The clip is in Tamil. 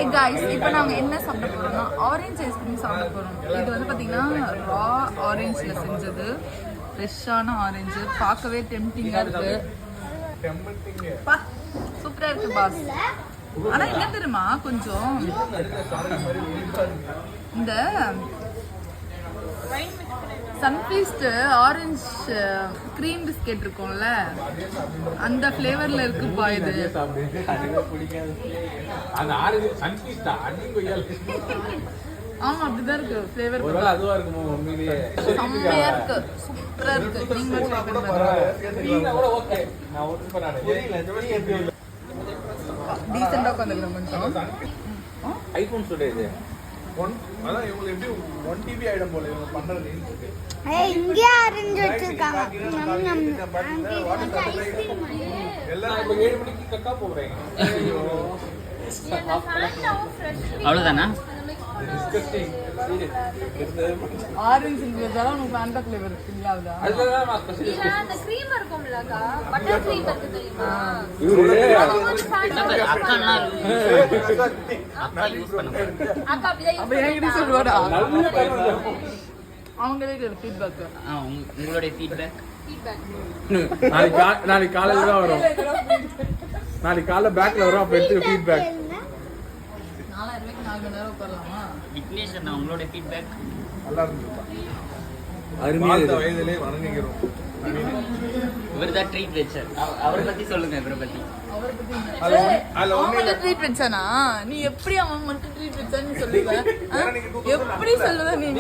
ஹை காய்ஸ், இப்போ நாங்கள் என்ன சாப்பிட போகிறோம்னா ஆரஞ்சு ஐஸ்கிரீம் சாப்பிட போகிறோம். இது வந்து பார்த்தீங்கன்னா ரா ஆரஞ்சில் செஞ்சது, ஃப்ரெஷ்ஷான ஆரஞ்சு. பார்க்கவே டெம்டிங்காக இருக்கு. சூப்பராக இருக்கு பாஸ். ஆனால் என்ன தெரியுமா, கொஞ்சம் இந்த சன்ஃபீஸ்ட் ஆரஞ்சு க்ரீம் பிஸ்கெட் இருக்கும்ல, அந்த ஃப்ளேவர்ல இருக்குப்பா இது. ஆமா, அப்படிதான் இருக்கு ஃப்ளேவர். செம்மையா இருக்கு, சூப்பரா இருக்கு. நீங்க ட்ரை பண்ணி பாருங்க. டீசெண்டா உட்காந்துக்கலாம் கொஞ்சம். ஐபோன் சுட இது அதான் இவங்க எப்படி 1 TB ஆயிடும் போல இவங்க பண்றது. இங்கே ஆரஞ்சு வச்சிருக்காங்க. எல்லாரும் இப்ப 7 மணிக்கு கக்கா போறேன். அவ்வளவுதானா? ஆரஞ்சு இருக்குறதால உங்களுக்கு ஃபேண்டா ஃப்ளேவர் இருக்குங்களா? அதுல அதுதான் நான் ஸ்பெஷல் இல்ல அந்த க்ரீம் இருக்கும்லக்கா, பட்டர் க்ரீம் இருக்கு தெரியுமா? அக்கா யூஸ் பண்ணுங்க. அக்கா அப்படியே அப்ப என்கிட்ட சொல்லுவாடா? அவங்களே ஃபீட்பேக். உங்களுடைய ஃபீட்பேக் நாளைக்கு காலையில தான் வரும். நாளைக்கு காலைல பேக்ல வரும். அப்ப எடுத்து ஃபீட்பேக் 4000 ரூபாய்க்கு 4 மணி நேரம் உட்காரலாமா? விக்னேஷ் அண்ணா உங்களுடைய ஃபீட்பேக் நல்லா இருந்துச்சு. அருமையான வயதிலே வணங்குகிறோம். இவர்தான் ட்ரீட் வச்சார். அவரை பத்தி சொல்லுங்க. இவரை பத்தி அவரை பத்தி அதுல அவன் மட்டும் ட்ரீட் வச்சானா? நீ எப்படி அவன் மட்டும் ட்ரீட் வச்சான்னு சொல்லுவ? எப்படி சொல்லுவ நீ?